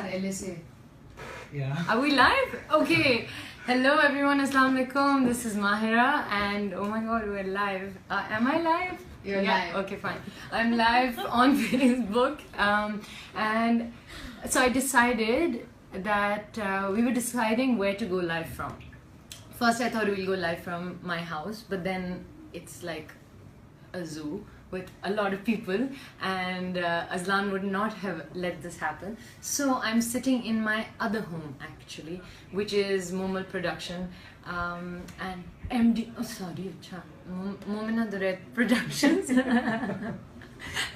पहले से. Yeah. Are we live? Okay. Hello everyone, Assalamu alaikum. This is Mahira and oh my god, we're live. Am I live? You're live. Okay, fine. I'm live on Facebook. And so I decided that we were deciding where to go live from. First I thought we'll go live from my house, but then it's like a zoo with a lot of people and Aslan would not have let this happen. So I'm sitting in my other home actually, which is Momal Production and MD, oh sorry, Momina Duret Productions.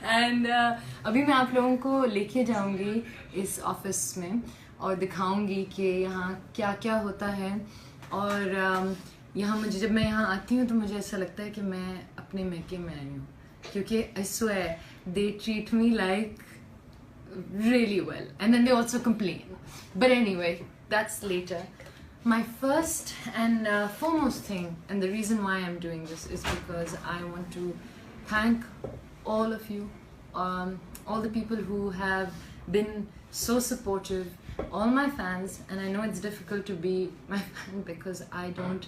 And अभी मैं आप लोगों को लेके जाऊंगी इस office में और दिखाऊंगी कि यहाँ क्या क्या होता है. और यहाँ मुझे जब मैं यहाँ आती हूँ तो मुझे ऐसा लगता है कि मैं अपने मैके में आई हूँ, क्योंकि I swear they treat me like really well and then they also complain. But anyway, that's later. My first and foremost thing, and the reason why I'm doing this is because I want to thank all of you, all the people who have been so supportive, all my fans. And I know it's difficult to be my fan because I don't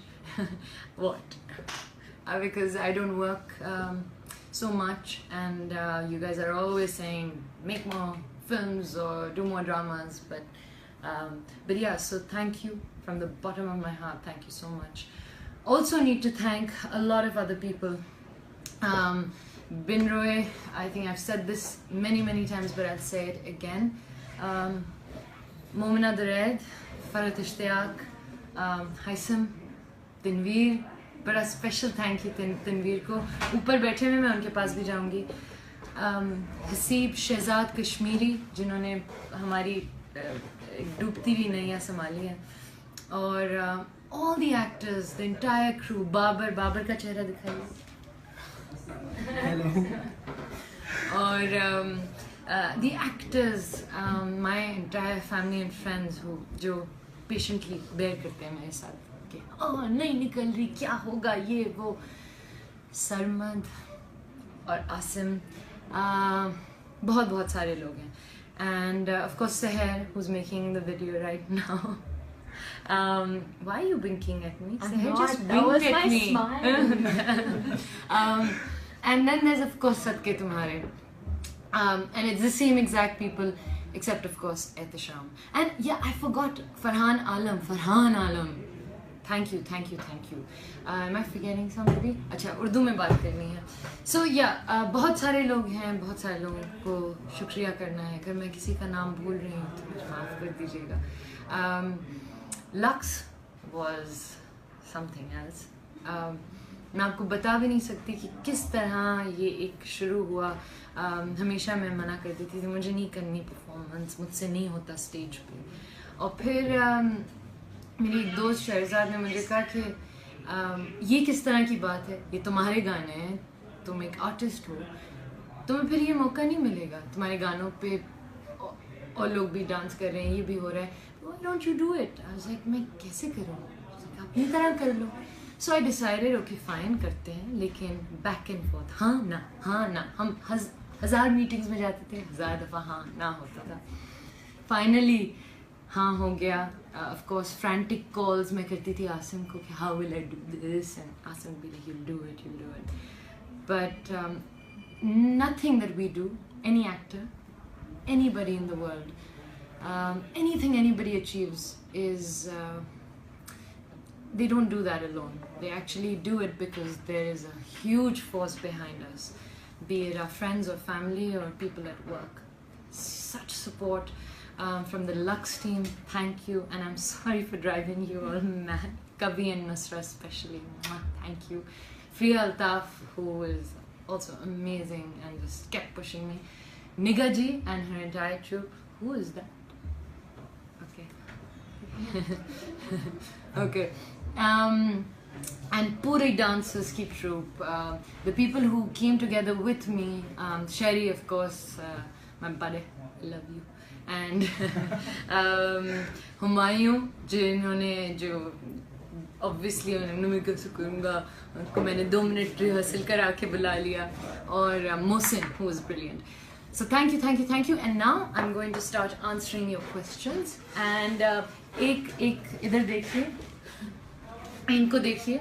because I don't work so much, and you guys are always saying make more films or do more dramas, but yeah, so thank you from the bottom of my heart, thank you so much. Also need to thank a lot of other people. Bin Roy, I think I've said this many times, but I'll say it again. Momina Duret, Farhat Ishtiyaq, Haisam, Tanveer, बड़ा special thank you Tanveer को. ऊपर बैठे हुए मैं उनके पास भी जाऊंगी. हसीब शहजाद कश्मीरी, जिन्होंने हमारी डूबती हुई नैया संभाली है. और all the actors, the entire crew. Babar का चेहरा दिखाइए. Hello. और the actors, my entire family and friends जो पेशेंटली बेयर करते हैं मेरे साथ. नहीं निकल रही, क्या होगा ये वो. सरमद और आसिम, बहुत सारे लोग हैं. एंड ऑफ कोर्स सहर, who's making the video right now. Why are you winking at me? Seher just winked at me. Smile. And then there's of course Sadke Tumhare. And it's the same exact people except of course Ehtisham. And yeah, I forgot Farhan Alam. Thank you. Am I forgetting somebody? अच्छा, उर्दू में बात करनी है. So yeah, बहुत सारे लोग हैं, बहुत सारे लोगों को शुक्रिया करना है. अगर मैं किसी का नाम भूल रही हूँ तो मुझे माफ़ कर दीजिएगा. Lux was something else. मैं आपको बता भी नहीं सकती कि किस तरह ये एक शुरू हुआ. हमेशा मैं मना कर देती थी, मुझे नहीं करनी परफॉर्मेंस, मुझसे नहीं होता स्टेज पे. और फिर मेरी एक दोस्त शहजाद ने मुझे कहा कि ये किस तरह की बात है, ये तुम्हारे गाने हैं, तुम एक आर्टिस्ट हो, तुम्हें फिर ये मौका नहीं मिलेगा. तुम्हारे गानों पे और लोग भी डांस कर रहे हैं, ये भी हो रहा है, why don't you do it? I was like, मैं कैसे करूँ? अपनी तरह कर लो. So I decided, okay fine, करते हैं. लेकिन back and forth, हाँ ना. हम 1000 मीटिंग्स में जाते थे, 1000 दफ़ा हाँ ना होता था. Finally हाँ हो गया. Of course frantic calls मैं करती थी आसिम को कि how will I do this, and Asim would be like you'll do it. But nothing that we do, any actor, anybody in the world, anything anybody achieves is they don't do that alone. They actually do it because there is a huge force behind us, be it our friends or family or people at work. Such support from the Lux team, thank you. And I'm sorry for driving you all mad. Kavi and Nusra especially, thank you. Fria Altaf, who is also amazing and just kept pushing me. Niga ji and her entire troupe. Who is that? Okay. And Puri dancers keep troupe. The people who came together with me, Sherry of course, my buddy, I love you. And Humayun, जिन्होंने जो obviously मैं कैसे करूँगा, उनको मैंने 2 minute rehearsal करा के बुला लिया. और Mohsin, who was brilliant. So thank you. And now I'm going to start answering your questions. And एक इधर देखिए, इनको देखिए,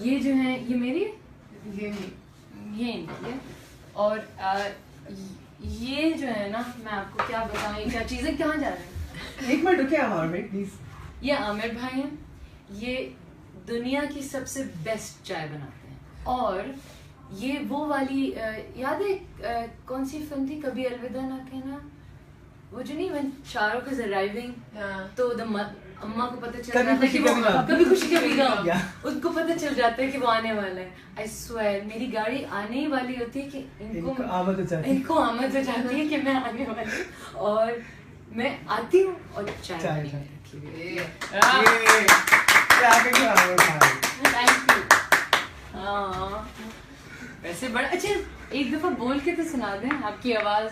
ये जो है ये मेरी, ये इनकी है, और ये जो है ना, मैं आपको क्या बताऊँ, ये क्या चीज़ें, कहाँ जा रहे हैं? एक मिनट रुकिए आमिर भाई प्लीज। ये आमिर भाई हैं, ये दुनिया की सबसे बेस्ट चाय बनाते हैं, और ये वो वाली याद है कौन सी फिल्म थी, कभी अलविदा ना कहना, वो जो नहीं, when शाहरुख is arriving, तो अम्मा को पता चल जाता है कि वो कभी खुशी कभी गम, उनको पता चल जाता है कि वो आने वाला है। I swear मेरी गाड़ी आने ही वाली होती है कि इनको आमद हो जाती है कि मैं आने वाली हूँ, और मैं आती हूँ और चाय रखी हुई है। Thank you. वैसे बड़ा अच्छा, एक दफा बोल के तो सुना दें, आपकी आवाज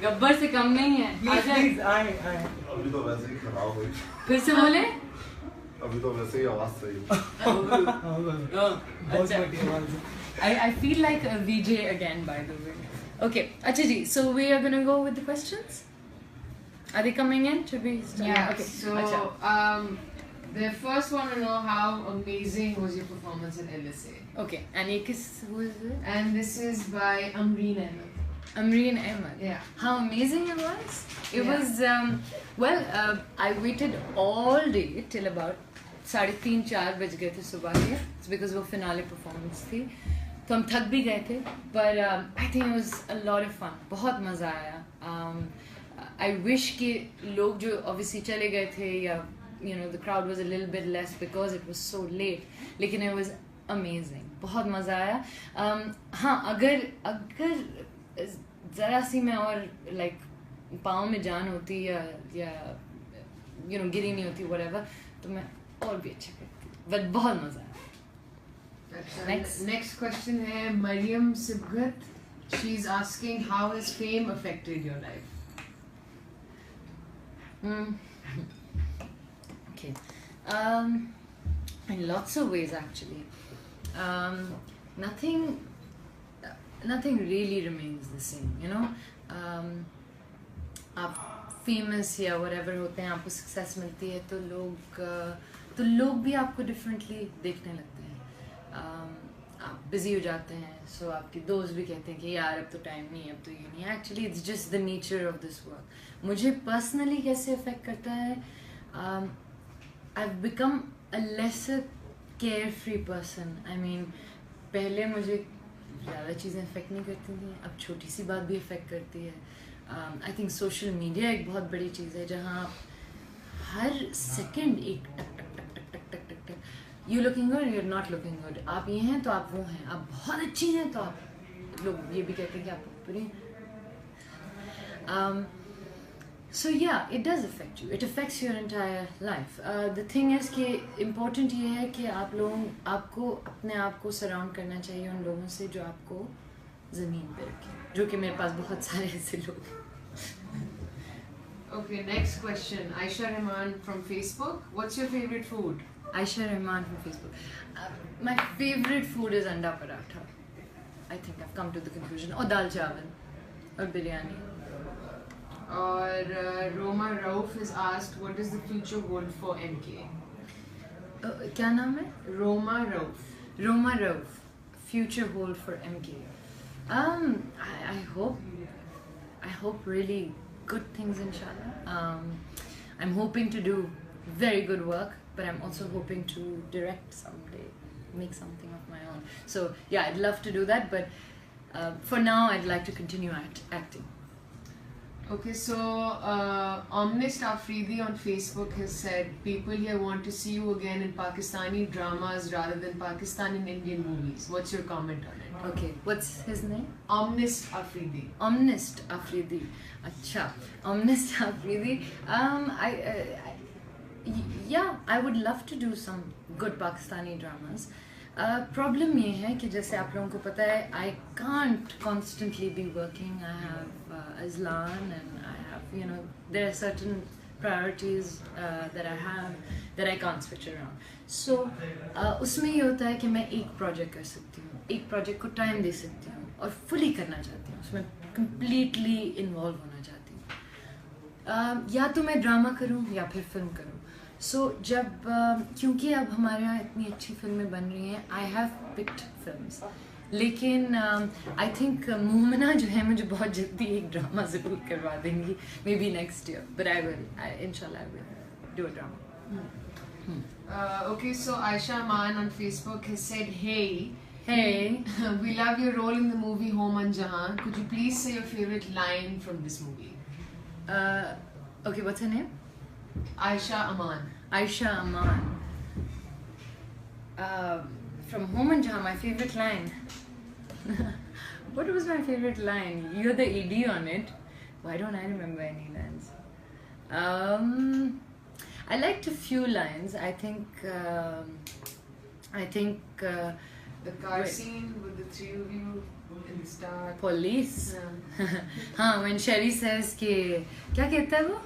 गब्बर से कम नहीं है। अभी तो वैसे ही खराब हुई। फिर से बोले। अभी तो वैसे ही आवाज सही। I feel like a VJ again, by the way. Okay, अच्छा जी, so we are gonna go with the questions. Are they coming in? Should we start? Yeah. Okay. So they first want to know how amazing was your performance at LSA. Okay, and who is it? And this is by Amreen Ahmed. Amreen Ahmed. Yeah. How amazing it was! It Yeah. was I waited all day till about 3:30-4 बज गए थे सुबह के, because वो finale performance थी, तो हम थक भी गए थे, but I think it was a lot of fun. बहुत मज़ा आया. I wish कि लोग जो obviously चले गए थे, या you know the crowd was a little bit less because it was so late, लेकिन it was amazing. बहुत मज़ा आया. हाँ, अगर ज़रा सी मैं और like पाँव में जान होती या you know गिरी नहीं होती whatever, तो मैं और भी अच्छा करती, but बहुत मज़ा आया. Next question है Mariam Sibghat. She's asking how has fame affected your life? Okay. In lots of ways actually. Nothing really remains the same, you know. आप famous या whatever होते हैं, आपको success मिलती है, तो लोग भी आपको differently देखने लगते हैं. आप busy हो जाते हैं, so आपके दोस्त भी कहते हैं कि यार अब तो time नहीं है, अब तो ये नहीं है. Actually it's just the nature of this work. मुझे personally कैसे affect करता है? I've become a lesser carefree person. I mean, पहले मुझे ज़्यादा चीज़ें affect नहीं करती थी, अब छोटी सी बात भी affect करती है. I think social media एक बहुत बड़ी चीज़ है, जहाँ हर second एक टक टक टक टक टक टक टक टक, you looking good, you're not looking good. आप ये हैं तो आप वो हैं, आप बहुत अच्छी हैं तो आप लोग ये भी कहते हैं कि आप बुरी हैं. So yeah, it does affect you. It affects your entire life. The thing is कि important ये है कि आपको अपने आप को surround करना चाहिए उन लोगों से जो आपको ज़मीन पे रखें, जो कि मेरे पास बहुत सारे ऐसे लोग हैं. Okay, next question. Aisha Rahman from Facebook. What's your favorite food? Aisha Rahman from Facebook. My favorite food is anda paratha. I think I've come to the conclusion. Or dal chawal, or biryani. Or Roma Rauf has asked, what is the future hold for MK? क्या नाम है? Roma Rauf. Roma Rauf. Future hold for MK. I hope really good things, inshallah. I'm hoping to do very good work, but I'm also hoping to direct someday, make something of my own. So yeah, I'd love to do that, but for now I'd like to continue acting. Okay, so Omnist Afridi on Facebook has said, people here want to see you again in Pakistani dramas rather than Pakistani and Indian movies. What's your comment on it? Okay, what's his name? Omnist Afridi. Omnist Afridi. Acha. Omnist Afridi. Yeah, I would love to do some good Pakistani dramas. Problem ये है कि जैसे आप लोगों को पता है, I can't constantly be working. I have Azlan and I have, you know, there are certain priorities that I have that I can't switch around. So उसमें ये होता है कि मैं एक project कर सकती हूँ, एक project को time दे सकती हूँ और fully करना चाहती हूँ, उसमें completely involve होना चाहती हूँ. या तो मैं ड्रामा करूँ या फिर फिल्म करूँ. So जब क्योंकि अब हमारे यहाँ इतनी अच्छी फिल्में बन रही हैं, I have picked films. लेकिन आई थिंक मोहमना जो है मुझे बहुत जल्दी एक ड्रामा ज़रूर करवा देंगी, maybe next year, but I will इंशाल्लाह I will do a drama. Okay, so Aisha Aman on Facebook has said, hey, Hey, we love your role in the movie Home and Jahan. Could you please say your favorite line from this movie? Okay, what's her name? Aisha Aman. Aisha Aman. From Home and Jahan, my favorite line. What was my favorite line? You're the ED on it. Why don't I remember any lines? I liked a few lines. I think. The car Wait. scene with the three of you in the start. Police. Yeah. हाँ, when Sherry says कि क्या कहता है वो?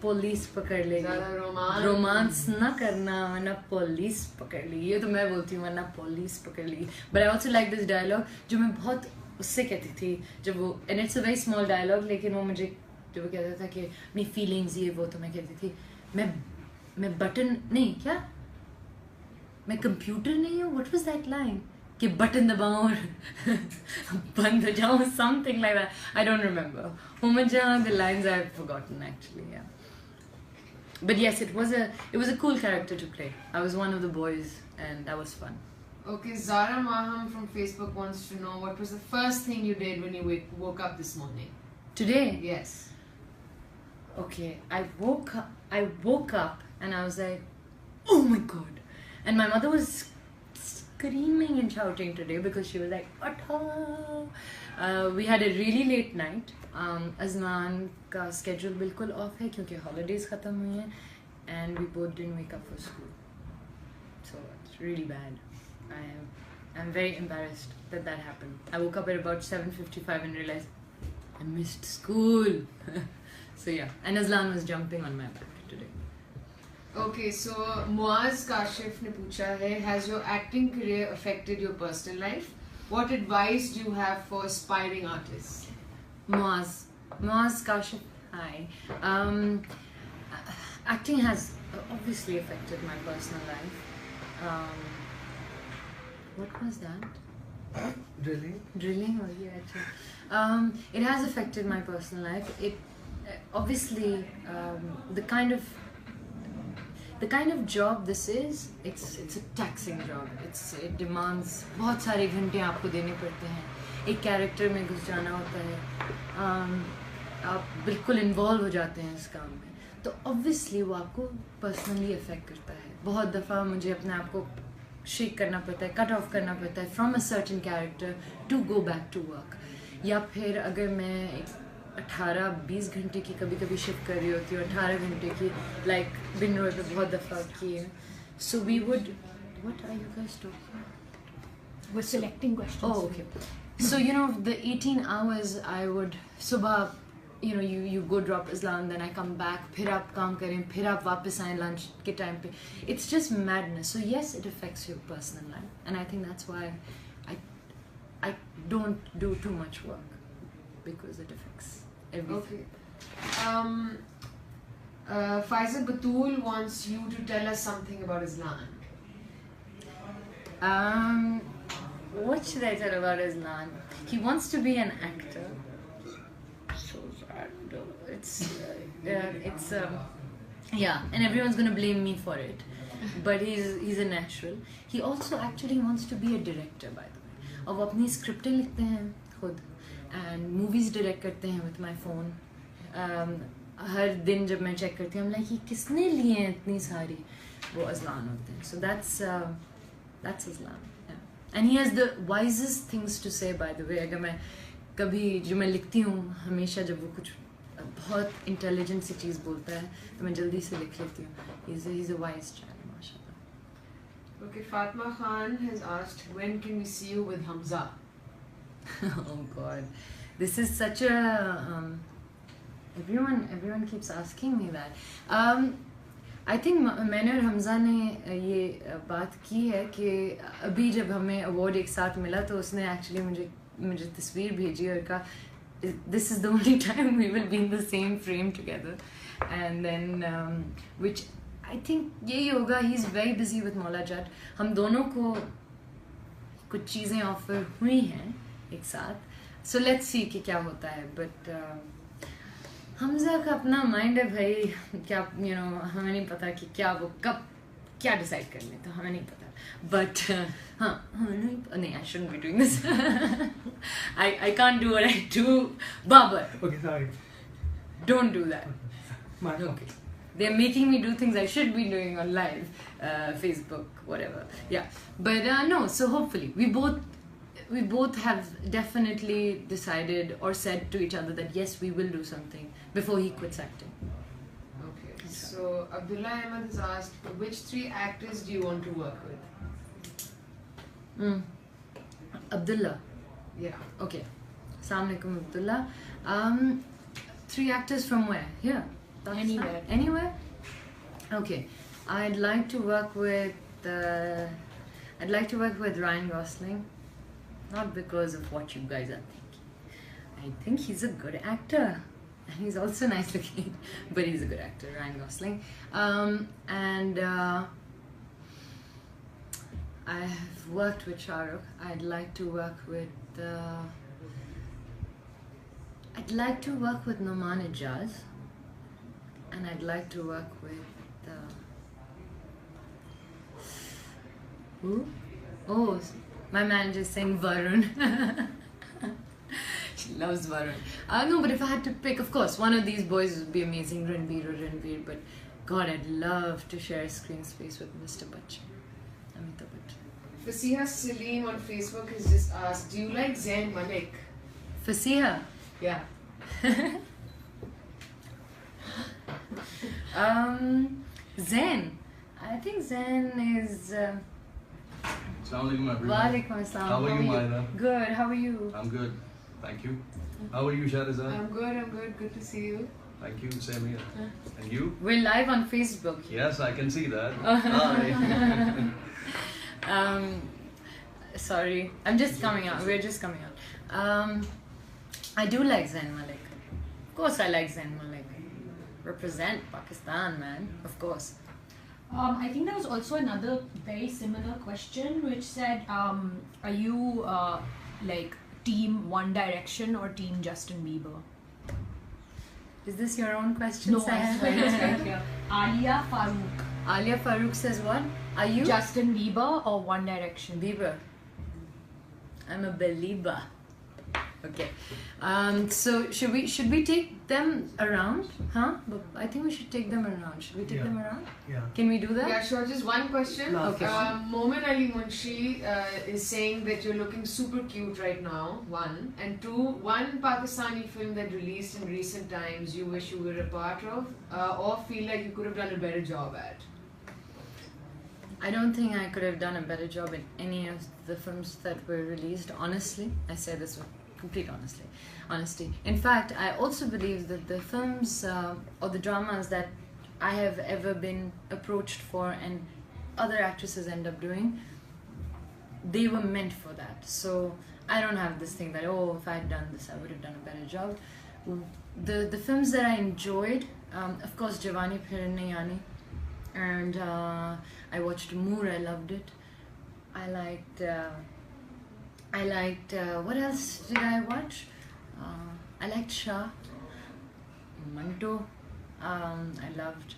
Police पकड़ लेगी. ज़्यादा romance ना करना वरना पुलिस पकड़ लेगी. ये तो मैं बोलती हूँ वरना पुलिस पकड़ लेगी. But I also like this dialogue जो मैं बहुत उससे कहती थी जब वो, and it's a very small dialogue, लेकिन वो मुझे जो वो कहता था कि मेरी feelings ये वो, तो मैं कहती थी मैं बटन नहीं, क्या मैं कंप्यूटर नहीं हूँ. What was that line? कि बटन दबाऊं और बंद हो जाऊं, something like that. I don't remember. The lines I've forgotten actually. Yeah. But yes, it was a cool character to play. I was one of the boys, and that was fun. Okay, Zara Maham from Facebook wants to know what was the first thing you did when you woke up this morning? Today, Yes. okay, I woke up and I was like, oh my god, and my mother was screaming and shouting today because she was like, we had a really late night. Azlan का schedule बिल्कुल off है क्योंकि holidays खत्म हुई हैं, and we both didn't wake up for school, so it's really bad. I'm very embarrassed that happened. I woke up at about 7:55 and realized I missed school. So yeah, and Azlan was jumping on my back today. Okay, so Muaz Kashif ne पूछा है, has your acting career affected your personal life? What advice do you have for aspiring artists? Muaz Kashif, hi. Acting has obviously affected my personal life. What was that? Drilling? Oh yeah, it has affected my personal life. It obviously the kind of job this is, it's a taxing job. It demands बहुत सारे घंटे आपको देने पड़ते हैं. एक character में घुस जाना होता है. आप बिल्कुल इन्वॉल्व हो जाते हैं इस काम में, तो ऑब्वियसली वो आपको पर्सनली अफेक्ट करता है. बहुत दफ़ा मुझे अपने आप को शेक करना पड़ता है, कट ऑफ करना पड़ता है from a certain character to go back to work. या फिर अगर मैं 18-20 घंटे की कभी कभी शिफ्ट कर रही होती हूँ, 18 घंटे की, लाइक बिन रोड पे बहुत दफ़ा की है. So we would, what are you guys talking? We're selecting questions. Oh, okay. So the 18 hours I would सुबह you go drop Azlan, then I come back, फिर आप काम करें, फिर आप वापस आएं लंच के टाइम पे. It's just madness. So yes, it affects your personal life, and I think that's why I don't do too much work, because it affects everything. Okay. Faisal Batul wants you to tell us something about Azlan. What should I tell about Azlan? He wants to be an actor. So sad. It's yeah, and everyone's gonna blame me for it. But he's a natural. He also actually wants to be a director, by the way. और वो अपनी स्क्रिप्टें लिखते हैं खुद, and movies direct करते हैं with my phone. हर दिन जब मैं चेक करती हूँ, I'm like, ये किसने लिए हैं इतनी सारी? वो Azlan होते हैं. So that's Azlan. Yeah. And he has the wisest things to say, by the way. अगर मैं कभी जो मैं लिखती हूँ, हमेशा जब वो कुछ बहुत इंटेलिजेंट सी चीज़ बोलता है तो मैं जल्दी से लिख लेती हूँ. He's a wise child, mashallah. Okay, Fatma Khan has asked, when can we see you with Hamza? Oh God, this is such a everyone keeps asking me that. I think मैंने और हमजा ने ये बात की है कि अभी जब हमें अवार्ड एक साथ मिला तो उसने एक्चुअली मुझे तस्वीर भेजी और कहा this is the only time we will be in the same frame together. And then which I think यही होगा. He's very busy with Maula Jat. हम दोनों को कुछ चीज़ें ऑफर हुई हैं एक साथ. So let's see कि क्या होता है. But हमजा का अपना माइंड है भाई. क्या हमें नहीं पता कि क्या वो कब क्या डिसाइड कर ले, तो हमें नहीं पता. But नहीं, I shouldn't be doing this. I can't do what I do. Babar, Okay, sorry. don't do that. Okay. They're making me do things I should be doing on live, Facebook, whatever. Yeah, but no. So hopefully, we both have definitely decided or said to each other that yes, we will do something before he quits acting. Okay. So Abdullah Ahmed has asked, which 3 actors do you want to work with? Abdullah. Yeah. Okay. Assalamu alaikum, Abdullah. 3 actors from where? Here. Anywhere. Anywhere? Okay. I'd like to work with Ryan Gosling. Not because of what you guys are thinking. I think he's a good actor. And he's also nice looking. But he's a good actor, Ryan Gosling. And I have worked with Shah Rukh. I'd like to work with Noman Ijaz. And I'd like to work with who? Oh, my manager's saying Varun. She loves Varun. No, but if I had to pick, of course, one of these boys would be amazing, Ranveer. But God, I'd love to share screen space with Mr. Bachchan. Amitabh Bachchan. Fasiha Salim on Facebook has just asked, do you like Zayn Malik? Fasiha. Yeah. Zayn. I think Zayn is. Assalamualaikum everyone. Walaikum assalam. How are you, Myra? Good. How are you? I'm good. Thank you. How are you, Shahrazad? I'm good. Good to see you. Thank you, same here. And you? We're live on Facebook. Yes, I can see that. Hi. Sorry. I'm just coming out. We're just coming out. I do like Zayn Malik. Of course I like Zayn Malik. Represent Pakistan, man. Of course. I think there was also another very similar question which said, are you like team One Direction or team Justin Bieber? Is this your own question? No, Sahar? I swear it's right here. Alia Farouk. Alia Farouk says what? Are you? Justin Bieber or One Direction? Bieber. I'm a believer. Okay. So should we take them around? Huh? But I think we should take them around. Should we take them around? Yeah. Can we do that? Yeah, sure. Just one question. Okay. Momin Ali Munshi is saying that you're looking super cute right now, 1. And 2, one Pakistani film that released in recent times you wish you were a part of or feel like you could have done a better job at. I don't think I could have done a better job in any of the films that were released. Honestly, I say this with complete honesty. In fact, I also believe that the films or the dramas that I have ever been approached for and other actresses end up doing, they were meant for that. So I don't have this thing that, oh, if I had done this, I would have done a better job. The films that I enjoyed, of course, Jawani Phir Nahi, and I watched Moore. I loved it. I liked what else did I watch? I liked Shah, Manto. I loved,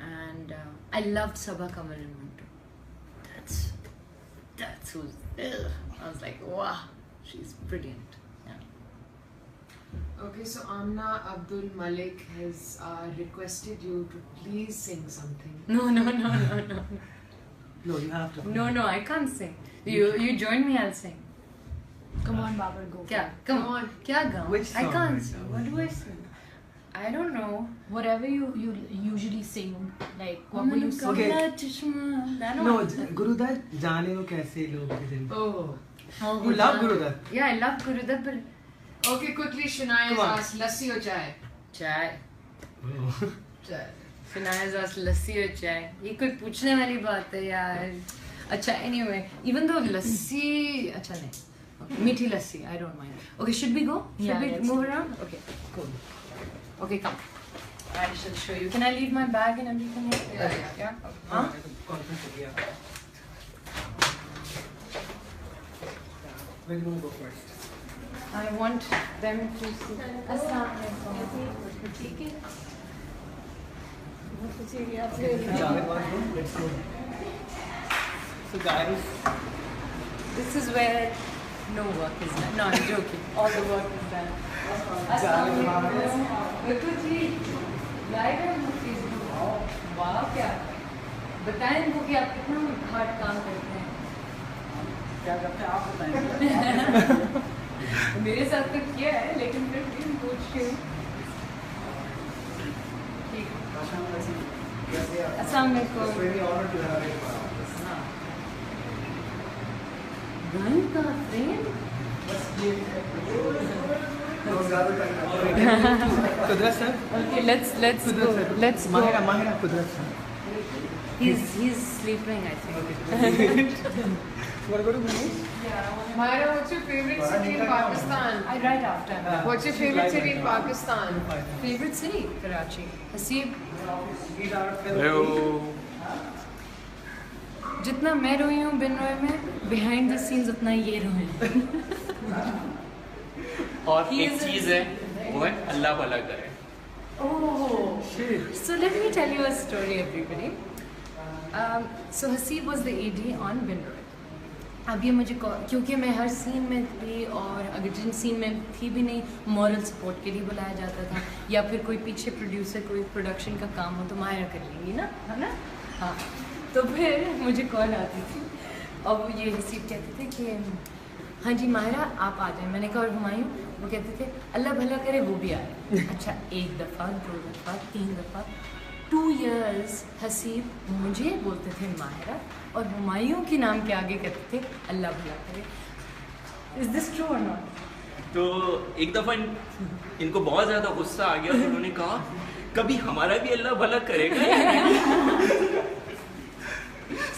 and I loved Sabha Kamal in Manto. That's who's. I was like, wow, she's brilliant. Okay, so Amna Abdul Malik has requested you to please sing something. No. No, you have to. No, I can't sing. You join me, I'll sing. Come on, Babar, go. Kya? Come on. Kya gaun? Which I song can't right sing. now? What do I sing? I don't know. Whatever you usually sing, like what will you sing? Okay. That No, one. Gurudat, जाने को कैसे लोग दिन. Oh. You love Gurudat. Yeah, I love Gurudat, but Okay, quickly, Shania has Come on. asked, lassi or chai? chai. Oh. Chai. Finaya's asked lassi or chai. ये कोई पूछने वाली बात है यार. अच्छा, anyway, even though lassi, अच्छा नहीं. Meethi lassi, I don't mind. Okay, should we go? Should Yeah, we let's move go. around? Okay, cool. Okay, come. I shall show you. Can I leave my bag and everything here? Yeah. Okay. Huh? Where do you want to go first? I want them to see. Assalamu alaikum. Let's go. So guys, This is where no work is done. No, I'm joking. All the work is done. Assalamu alaikum. बिल्कुल जी. Live है Facebook. वाह क्या? बताएं इनको कि आप कितना hard काम करते हैं. क्या करते हैं आप बताएंगे? मेरे साथ तो किया है, लेकिन फिर भी पूछ रही हूँ. ठीक. अस्सलाम वालेकुम. Very honored to have you. Gun का frame? Kudrat sir. Okay, let's Kudrat go. sir. Let's go. Mahira Kudrat sir. He's sleeping, I think. You want to go to Mumbai? Myra, what's your favorite city in Pakistan? Right after. What's your favorite city in Pakistan? Favorite city? Karachi. Haseeb, Hello. जितना मैं रोई हूँ बिन रोए में, behind the scenes उतना ये रोए हैं. और He एक is a- चीज है वो है अल्लाह भला करे. Oh. So let me tell you a story, everybody. So Haseeb was the AD on Bin Roy. अब ये मुझे क्योंकि मैं हर सीन में थी और अगर जिन सीन में थी भी नहीं, मॉरल सपोर्ट के लिए बुलाया जाता था या फिर कोई पीछे प्रोड्यूसर कोई प्रोडक्शन का काम हो तो माहिरा कर लेंगी ना, है ना. हाँ, तो फिर मुझे कॉल आती थी और वो ये हसीब कहते थे कि हाँ जी माहिरा आप आ जाएं. मैंने कहा और हुमायूं? वो कहते थे अल्लाह भला करे वो भी आए. अच्छा, एक दफ़ा, दो दफ़ा, तीन दफ़ा, 2 years हसीब मुझे बोलते थे माहिरा और हुमायूं के नाम के आगे कहते थे अल्लाह भला करे. इज दिस ट्रू और नॉट? तो एक दफा इनको बहुत ज्यादा गुस्सा आ गया तो उन्होंने कहा कभी हमारा भी अल्लाह भला करेगा या नहीं?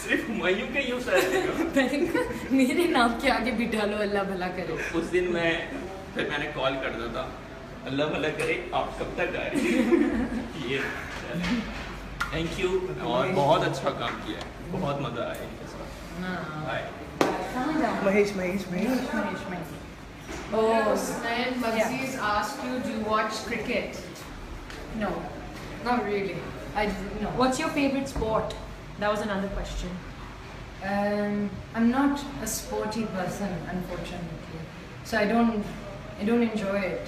सिर्फ हुमायूं का यूं करेगा. मेरे नाम के आगे भी डालो अल्लाह भला करे. उस दिन मैंने कॉल कर दिया था अल्लाह भला करे आप कब तक आ रही हैं? ये थैंक यू और बहुत अच्छा काम किया है, बहुत मजा आया इनके साथ. Bye. कहाँ जाऊँ? Mahesh. Mahesh. Oh, and Magzi's asked you, do you watch cricket? No, not really. No. What's your favorite sport? That was another question. I'm not a sporty person, unfortunately. So I don't enjoy it.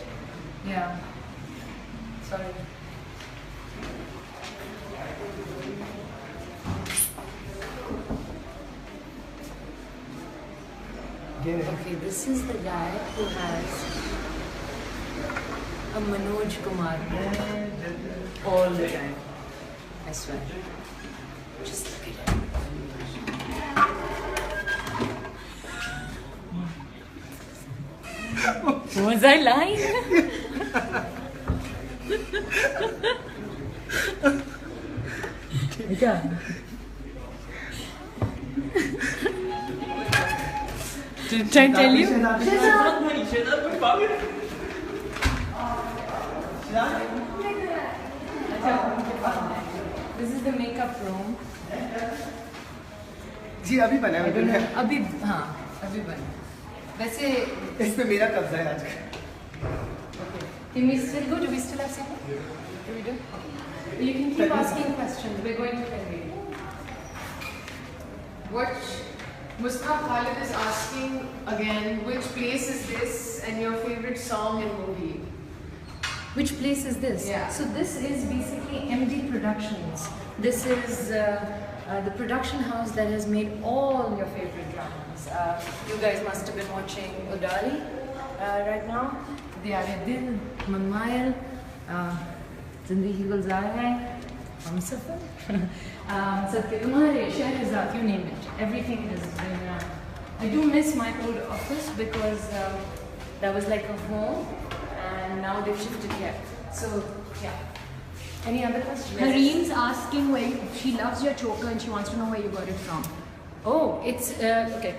Yeah. Sorry. Get it. Okay, this is the guy who has a Manoj Kumar all the time. I swear. Just look at him. Was I lying? Did I tell you? This is the makeup room. जी अभी बना है मतलब है. अभी हाँ अभी बना. वैसे इस पे मेरा कब्जा है आज का. can we still go? Do we still have something? Do we do? You can keep asking questions. We're going to Khalid. What Mustafa Khalid is asking again, which place is this and your favorite song and movie? Which place is this? Yeah. So this is basically MD Productions. This is the production house that has made all your favorite dramas. You guys must have been watching Udari right now. Diyare Dil, Manmail, Zindagi Gulzar Hai, Humsafar, Satya Tumhare, Shahrazad, you name it. Everything has been. I do miss my old office because that was like a home. And now they've shifted here. So, yeah. Any other questions? Hareem's asking she loves your choker and she wants to know where you got it from. Oh, it's, okay.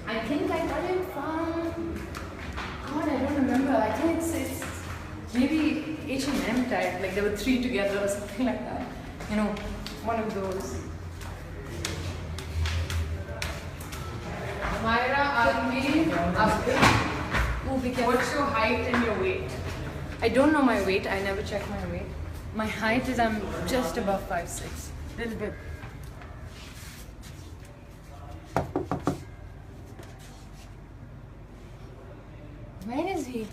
I think I got it from, God, I don't remember. I think it's maybe H&M type, like there were 3 together or something like that. You know, one of those. Myra, what's your height and your weight? I don't know my weight. I never check my weight. My height is I'm just above 5'6", little bit. Where is he?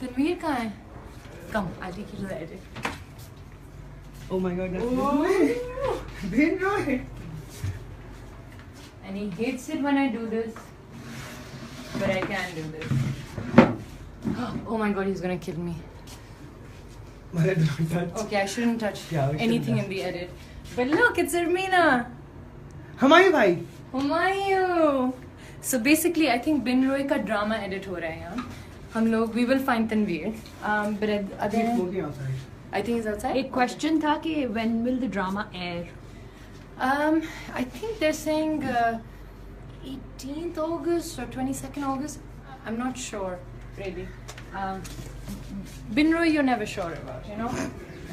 Tanveer kahan hai? Come, I'll take you to the edit. Oh my god, that's Bin Roy. And he hates it when I do this, but I can do this. Oh my god, he's gonna kill me. Myra, do not touch. Okay, I shouldn't touch Yeah, we shouldn't anything touch. in the edit. But look, it's Armina. Humayun bhai. Humayun. So basically, I think Bin Roy का drama edit हो रहा है यहाँ. हम लोग we will find Tanveer. But He's other, smoking outside. I think he's outside. एक question था कि when will the drama air? I think they're saying 18th August or 22nd August. I'm not sure, really. Bin Roy, you're never sure about, you know?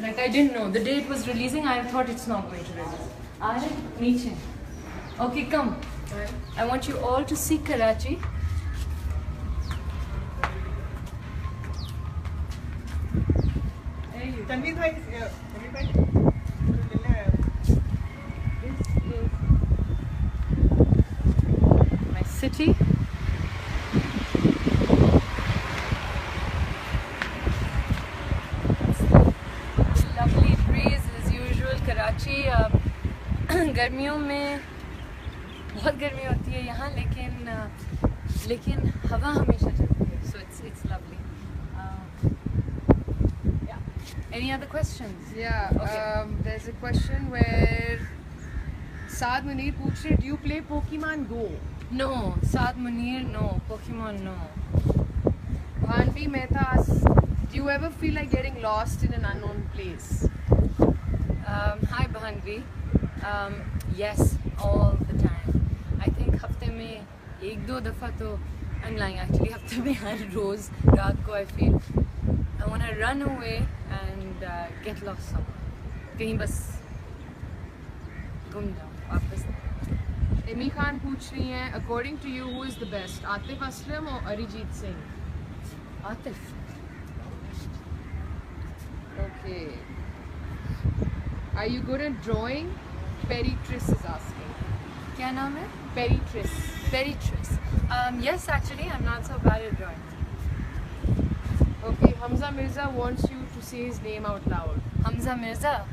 Like, I didn't know. The day it was releasing, I thought it's not going to release. Are Niche. Okay, come. I want you all to see Karachi. Tanveer bhai is here. Tanveer bhai. My city. Lovely breeze as usual. Karachi गर्मियों में बहुत गर्मी होती है यहाँ, लेकिन हवा हमेशा चलती है. So it's lovely. Yeah. Any other questions? Yeah, Okay. there's a question where Saad Munir पूछ रहे, do you play Pokemon Go? No. Saad Munir, no. Pokemon, no. Bhanvi Mehta asks, do you ever feel like getting lost in an unknown place? Hi Bhanvi. Yes, all the time. I think हफ्ते में 1-2 दफ़ा तो I'm lying actually, हफ्ते में हर रोज़ रात को I feel I want to run away and get lost somewhere. कहीं बस घूम जाओ वापस. Amy Khan पूछ रही हैं, according to you, who is the best, Atif Aslam or Arijit Singh? Atif. Okay. Are you good at drawing? Perry Triss is asking. क्या नाम है? Perry Triss. Beatrice. Yes, actually, I'm not so bad at drawing. Okay, Hamza Mirza wants you to say his name out loud. Hamza Mirza.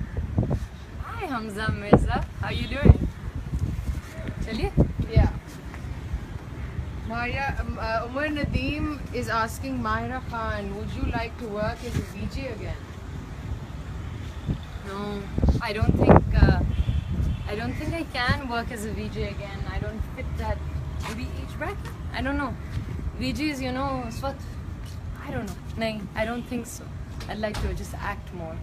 Hi Hamza Mirza. How you doing? चलिए. Yeah. Umar Nadeem is asking Mahira Khan, would you like to work as a VJ again? No, I don't think I can work as a VJ again. I don't fit that maybe age bracket. I don't know. VJs, you know, Swat. I don't know. No, I don't think so. I'd like to just act more.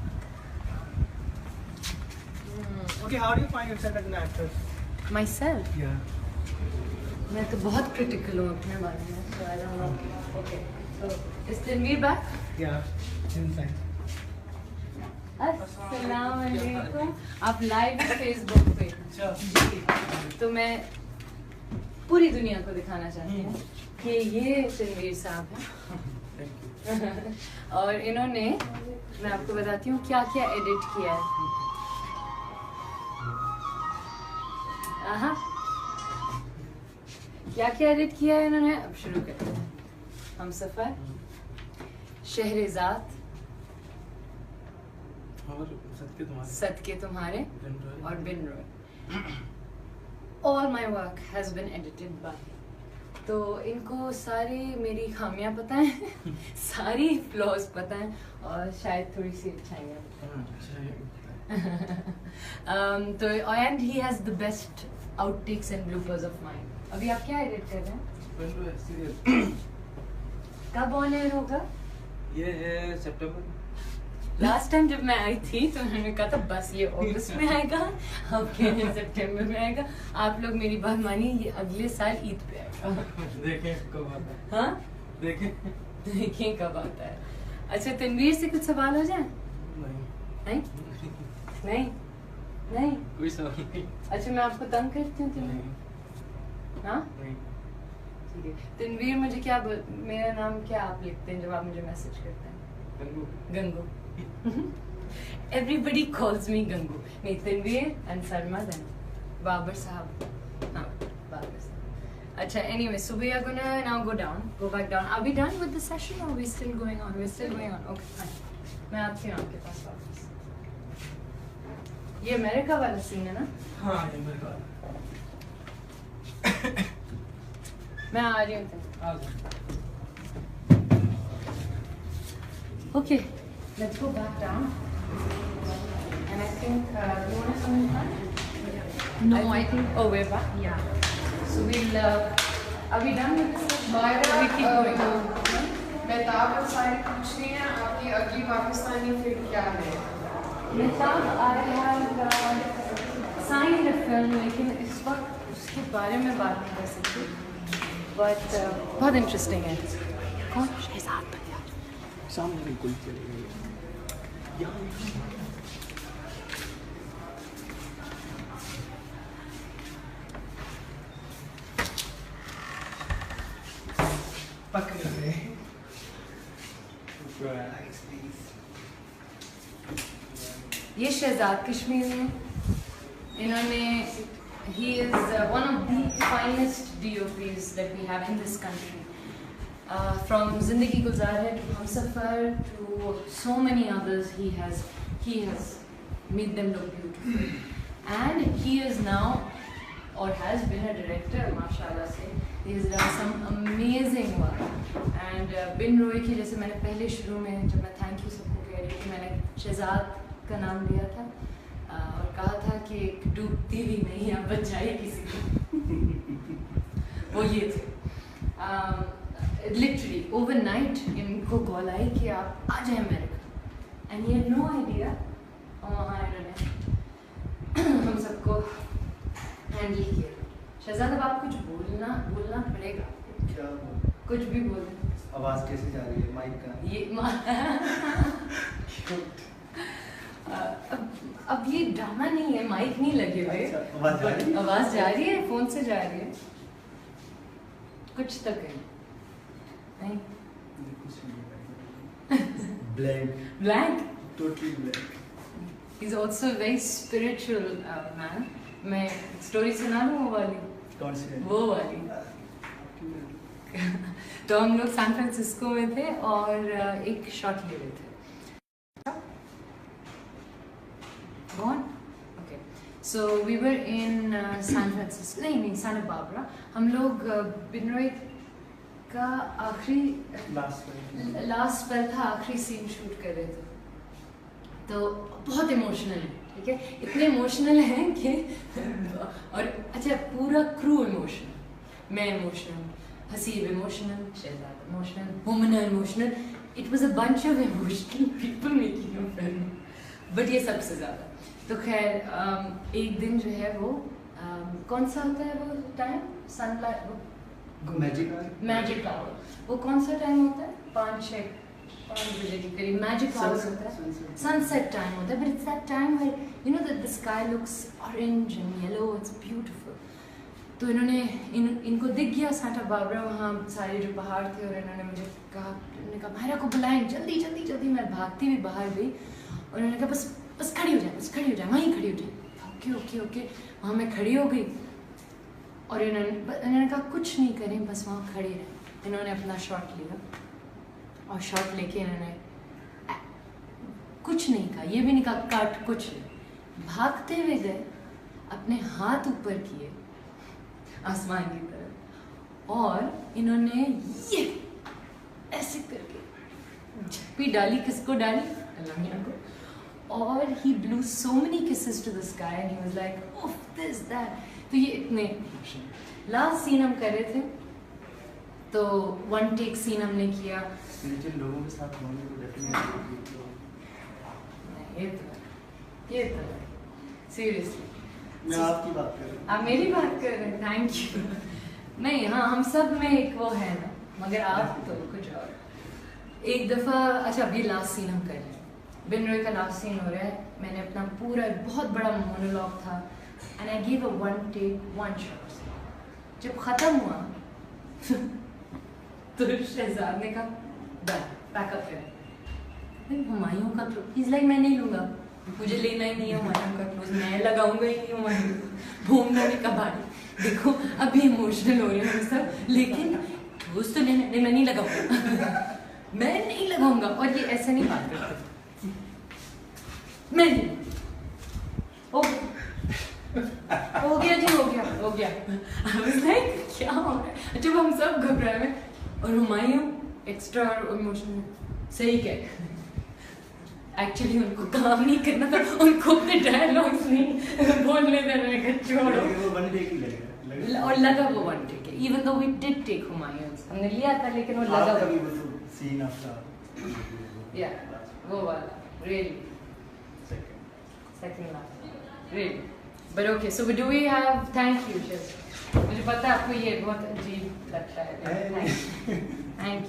Okay, how do you find yourself as an actress? Myself. Yeah. मैं तो बहुत critical हूँ अपने बारे में. So I don't know. Okay. So is Tanveer back? Yeah. Inside. अस्सलाम वालेकुम. आप लाइव हैं फेसबुक पे. तो मैं पूरी दुनिया को दिखाना चाहती हूँ कि ये तनवीर साहब हैं. और इन्होंने, मैं आपको बताती हूँ क्या क्या एडिट किया है. क्या क्या एडिट किया है इन्होंने. अब शुरू करते हैं. हमसफर, शहरेज़ाद, सदके तुम्हारे और बिन Roy. All my work has been edited by. तो इनको सारी मेरी खामियां पता हैं, सारी फ्लॉज पता हैं और शायद थोड़ी सी अच्छाइयाँ. तो and he has the best outtakes and bloopers of mine. अभी आप क्या एडिट कर रहे हैं? कब ऑन एयर होगा? ये है सितंबर. लास्ट टाइम जब मैं आई थी तो उन्होंने कहा था बस ये अगस्त में आएगा, अब कह रहे हैं सितंबर में आएगा। आप लोग मेरी बात मानिए, ये अगले साल ईद पे आएगा। देखें कब आता है। हाँ देखें कब आता है। अच्छा तनवीर से कुछ सवाल हो जाए? नहीं नहीं नहीं कोई सवाल नहीं। अच्छा मैं आपको तंग करती हूँ तनवीर? हाँ ठीक है। तनवीर मुझे क्या मेरा नाम क्या आप लिखते हैं जब आप मुझे मैसेज करते हैं? Gangu. Everybody calls me Gangu. नहीं Tanveer and Sarma then Babar साहब। हाँ बाबर साहब। अच्छा anyway, so we are gonna now go back down. Are we done with the session or are we still going on? We're still going on. Okay fine. मैं आती हूँ आपके पास वापस। ये अमेरिका वाला सीन है ना? हाँ ये मेरे पास। मैं आ रही हूँ। आ जाओ। Okay, let's go back down. And I think you want to come in front? No, I think. Oh, we're back. Yeah. So we'll. Are we done with this? Myra, We keep going. Mehtab Ansari पूछ रही हैं आपकी अगली Pakistani film क्या है? Mehtab, I have signed a film, लेकिन इस वक्त उसके बारे में बात नहीं कर सकती. But बहुत interesting है. कौन? शहजाद बनियार. सामने बिल्कुल चले गए। पकड़ ले। ये शहजाद कश्मीर में इन्होंने he is one of the finest DOPs that we have in this country. From Zindagi Gulzar Hai to Humsafar to so many others, he has made them look beautiful. And he is now, or has been a director, mashallah se. He has done some amazing work. And बिन रोए की जैसे मैंने पहले शुरू में जब मैं thank you सबको कह रही थी, मैंने शहजाद का नाम लिया था और कहा था कि एक डूबती भी नहीं आप बचाइए किसी को। वो ये थे लिटरली ओवरनाइट इनको कॉल आई कि आप आ जाए America and he had no idea. वहाँ इन्होंने हम सबको हैंडल किया। शहजाद अब आप कुछ बोलना पड़ेगा। क्या कुछ भी बोलें। आवाज कैसे जा रही है माइक का? ये अब ये ड्रामा नहीं है, माइक नहीं लगे हुए। आवाज जा रही है? आवाज जा रही है, फोन से जा रही है। कुछ तक है नहीं। Blank. Totally blank. He's also a very spiritual man. मैं स्टोरी सुना लूँ वो वाली? कौन सी है? वो वाली। तो हम लोग सैन फ्रांसिस्को में थे और एक शॉट ले रहे थे। Go on? Okay. So we were in San Francisco, नहीं Santa Barbara. हम लोग बिनरोई का आखिरी लास्ट स्पेल था, आखिरी सीन शूट कर रहे थे। तो बहुत इमोशनल है, ठीक है? इतने इमोशनल हैं कि और अच्छा पूरा क्रू इमोशनल, मैं emotional, Haseeb emotional, Shahzad emotional, Mumna emotional. It was a bunch of emotional people making a film. But ये सबसे ज़्यादा तो खैर एक दिन जो है वो कौन सा होता है वो टाइम? सनलाइट, वो मैजिक आवर. वो कौन सा टाइम होता है? 5 बजे के करीब मैजिक आवर होता है, सनसेट टाइम होता है. But it's that time where you know that the sky looks orange and yellow, it's beautiful. तो इन्होंने इनको दिख गया सांता बारबरा, वहाँ सारे जो पहाड़ थे, और इन्होंने मुझे कहा, उन्होंने कहा मायरा को बुलाएं, जल्दी जल्दी जल्दी. मैं भागती हुई बाहर गई और उन्होंने कहा बस खड़ी हो जाए, बस खड़ी हो जाए, वहीं खड़ी हो जाए. Okay okay okay. वहाँ मैं खड़ी हो गई और इन्होंने कहा कुछ नहीं करें, बस वहाँ खड़े रहें. इन्होंने अपना शॉट लिया और शॉट लेके इन्होंने कुछ नहीं कहा, ये भी नहीं कहा काट, कुछ नहीं. भागते हुए गए, अपने हाथ ऊपर किए आसमान की तरफ, और इन्होंने ये ऐसे करके झप्पी डाली. किसको डाली? अल्लाह मियां को. और he blew so many kisses to the sky and he was like, oh this that. तो ये इतने लास्ट सीन हम कर रहे थे, तो 1 टेक सीन हमने किया. जिन लोगों के साथ होने को डेफिनेटली ये तो सीरियसली मैं आपकी बात कर रहा हूँ। आप मेरी बात कर रहे हैं, थैंक यू। नहीं हाँ, हम सब में एक वो है ना, मगर आप तो कुछ और। एक दफ़ा अच्छा अभी लास्ट सीन हम कर रहे हैं, बिन रोय का लास्ट सीन हो रहा है। मैंने अपना पूरा बहुत बड़ा मोनोलॉग था and I give a one take one shot. जब ख़त्म हुआ तो शहजाद ने कहा पैकअप करें। हुमायूं का तो इज लाइक मैं नहीं लूँगा, मुझे लेना ही नहीं है हुमायूं का क्लोज, मैं लगाऊंगा ही नहीं हुमायूं। घूमना नहीं कबाड़ी। देखो अभी इमोशनल हो रहे हैं हम सब, लेकिन क्लोज तो लेना नहीं, मैं नहीं लगाऊंगा मैं नहीं लगाऊंगा। और ये ऐसे नहीं बात करते, मैं नहीं। हो गया जी, हो गया। I was like, क्या हो रहा है? जब हम सब घबराए हुए और हुमायूं एक्स्ट्रा इमोशनल, सही कह एक्चुअली उनको काम नहीं करना था, उनको अपने डायलॉग्स नहीं बोलने देना, छोड़ो। वो वन टेक ही लगेगा और लगा वो वन टेक है, even though we did take Humayuns, हमने लिया था लेकिन वो लगा कभी वो तो सीन आफ्टर या वो वाला really second last really. But okay, so do we have, thank you Shiv, मुझे पता है आपको ये बहुत अजीब लगता है, थैंक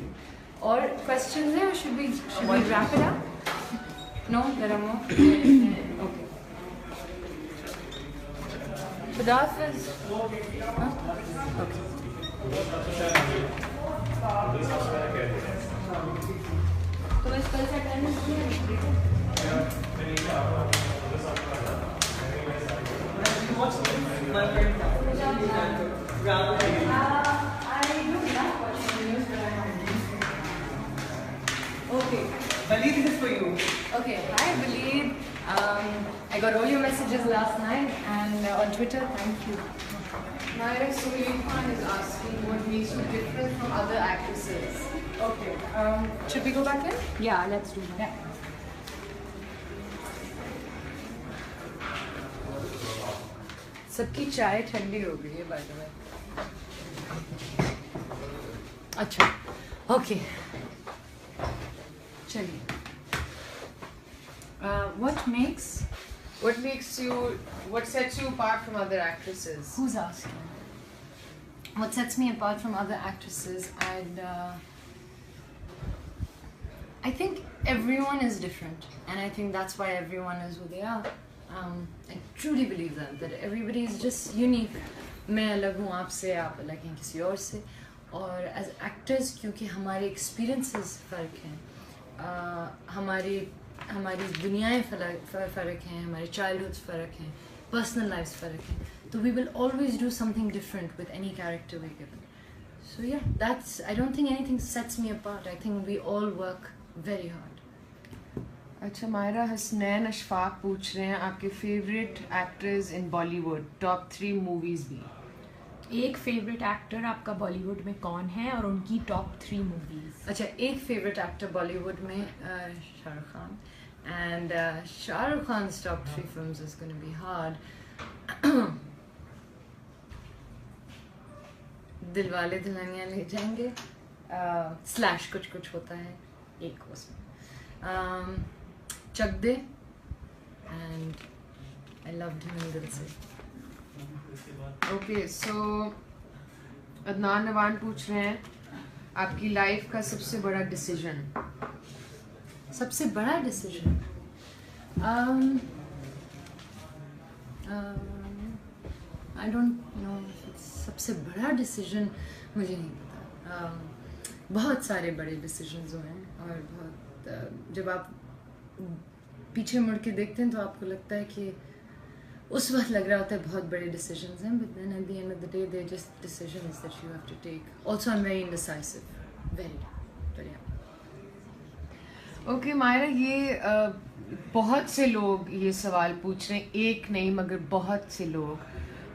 यू। और क्वेश्चंस हैं, should we wrap it up? No, there are more. Okay. Khuda Hafiz. Huh? Okay. तो इस कल से अटेंडेंस किया Okay. Bali, this is for you. Okay, hi Baleed. I got all your messages last night and on Twitter, thank you. Myra Suleil Khan is asking what makes you different from other actresses. Okay, should we go back in? Yeah, let's do that. Yeah. सबकी चाय ठंडी हो गई है by the way. अच्छा, okay चलिए। What sets you apart from other actresses? Who's asking? What sets me apart from other actresses? I think everyone is different, and I think that's why everyone is who they are. I truly believe that everybody is just unique. मैं अलग हूँ आपसे, आप अलग हैं किसी और से, और as actors क्योंकि हमारे experiences फ़र्क हैं, हमारी दुनियाएं फ़र्क हैं, हमारे childhoods फ़र्क हैं, personal lives फ़र्क हैं, तो we will always do something different with any character we're given. So yeah, I don't think anything sets me apart. I think we all work very hard. अच्छा, मायरा हसनैन अशफाक पूछ रहे हैं आपके favourite actors in Bollywood, top 3 movies भी। एक favourite actor आपका बॉलीवुड में कौन है और उनकी टॉप 3 मूवीज? अच्छा, एक फेवरेट एक्टर बॉलीवुड में Shahrukh Khan, and Shahrukh Khan's top 3 films is going to be hard. Dilwale Dulhania Le Jayenge / Kuch Kuch Hota Hai एक उसमें, Chak De, and I loved him दिल से। ओके, सो अदनान नवान पूछ रहे हैं आपकी लाइफ का सबसे बड़ा डिसीजन। सबसे बड़ा डिसीजन आई डोंट नो, सबसे बड़ा डिसीजन मुझे नहीं पता। बहुत सारे बड़े डिसीजंस हुए हैं, और बहुत जब आप पीछे मुड़ के देखते हैं तो आपको लगता है कि उस वक्त लग रहा होता है बहुत बड़े डिसीजंस हैं, but then at the end of the day they just decisions that you have to take. Also I am very indecisive, very बढ़िया। ओके मायरा, ये बहुत से लोग ये सवाल पूछ रहे हैं, एक नहीं मगर बहुत से लोग,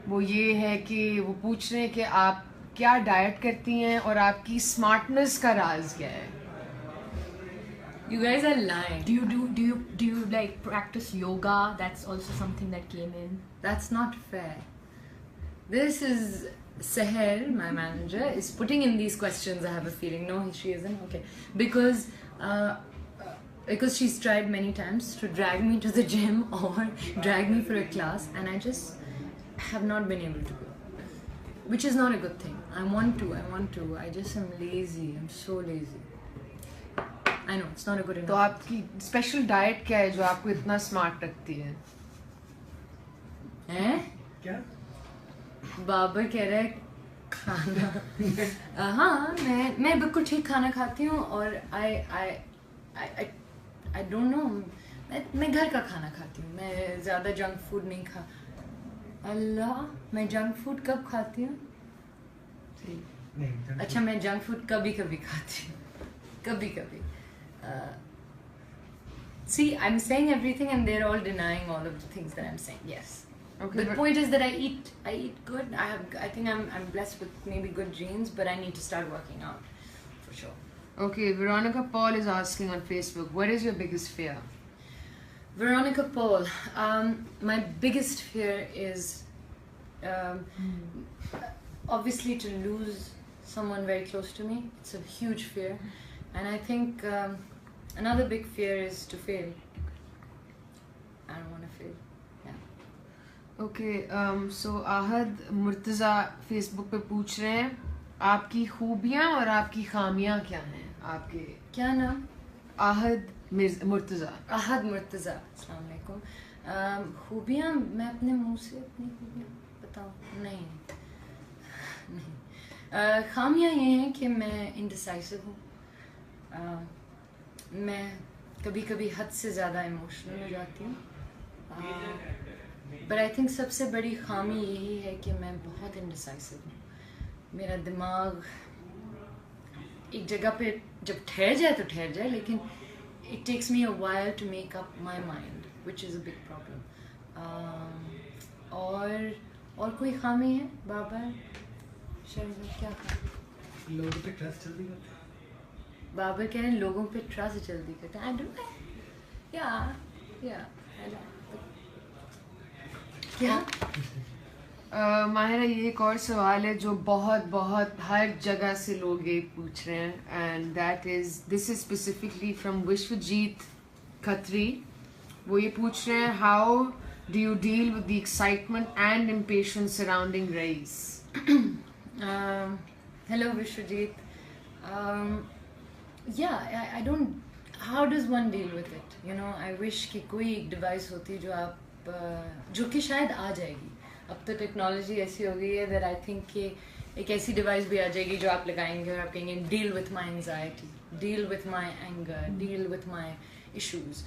वो ये है कि वो पूछ रहे हैं कि आप क्या डाइट करती हैं और आपकी स्मार्टनेस का राज क्या है? You guys are lying. Do you like practice yoga? That's also something that came in. That's not fair. This is Seher, my manager, is putting in these questions. I have a feeling. No, she isn't. Okay, because because she's tried many times to drag me to the gym or drag me for a class, and I just have not been able to go, which is not a good thing. I want to. I just am lazy. I'm so lazy. I know it's not a good enough. तो आपकी special diet क्या है जो आपको इतना smart रखती है? हैं? क्या? बाबर कह रहा है खाना। हाँ, मैं बिल्कुल ठीक खाना खाती हूँ और I don't know, मैं घर का खाना खाती हूँ, मैं ज़्यादा जंक फूड नहीं खा। अल्लाह, मैं जंक फूड कब खाती हूँ? अच्छा, मैं जंक फूड कभी कभी खाती हूँ, कभी कभी। See, I'm saying everything and they're all denying all of the things that I'm saying. Yes. Okay, The point is that I eat good. I think I'm blessed with maybe good genes, but I need to start working out for sure. Okay, Veronica Paul is asking on Facebook, what is your biggest fear? Veronica Paul, my biggest fear is obviously to lose someone very close to me. It's a huge fear, and I think another big fear is to fail. I don't want to fail. Yeah. Okay, so Ahad Murtaza Facebook पे पूछ रहे हैं आपकी खूबियाँ और आपकी खामियाँ क्या हैं आपके? क्या नाम? आहद मुर्तज़ा। आहद मुर्तज़ा, अस्सलाम वालेकुम। खूबियाँ, मैं अपने मुंह से अपनी खूबियाँ बताऊँ? नहीं। खामियाँ ये हैं कि मैं इंडिसाइसिव हूँ, मैं कभी कभी हद से ज़्यादा इमोशनल हो जाती हूँ, बट आई थिंक सबसे बड़ी खामी यही है कि मैं बहुत इंडिसाइसिव हूँ। मेरा दिमाग एक जगह पे जब ठहर जाए तो ठहर जाए, लेकिन it takes me a while to make up my mind, which is a big problem. और कोई खामी है बाबर? शर्मा क्या खामी? लोगों पे ट्रस्ट जल्दी करते हैं। बाबर कह रहे हैं लोगों पे ट्रस्ट जल्दी करते हैं। I do that. Yeah. I like क्या? माहिरा, ये एक और सवाल है जो बहुत हर जगह से लोग ये पूछ रहे हैं, and that is this is specifically from Vishwajit Khatri. वो ये पूछ रहे हैं, how do you deal with the excitement and impatience surrounding race? Hello Vishwajit. I don't. How does one deal with it? You know, I wish कि कोई एक device होती जो कि शायद आ जाएगी। अब तो टेक्नोलॉजी ऐसी हो गई है that I think कि एक ऐसी डिवाइस भी आ जाएगी जो आप लगाएंगे और आप कहेंगे deal with my anxiety, deal with my anger, deal with my issues.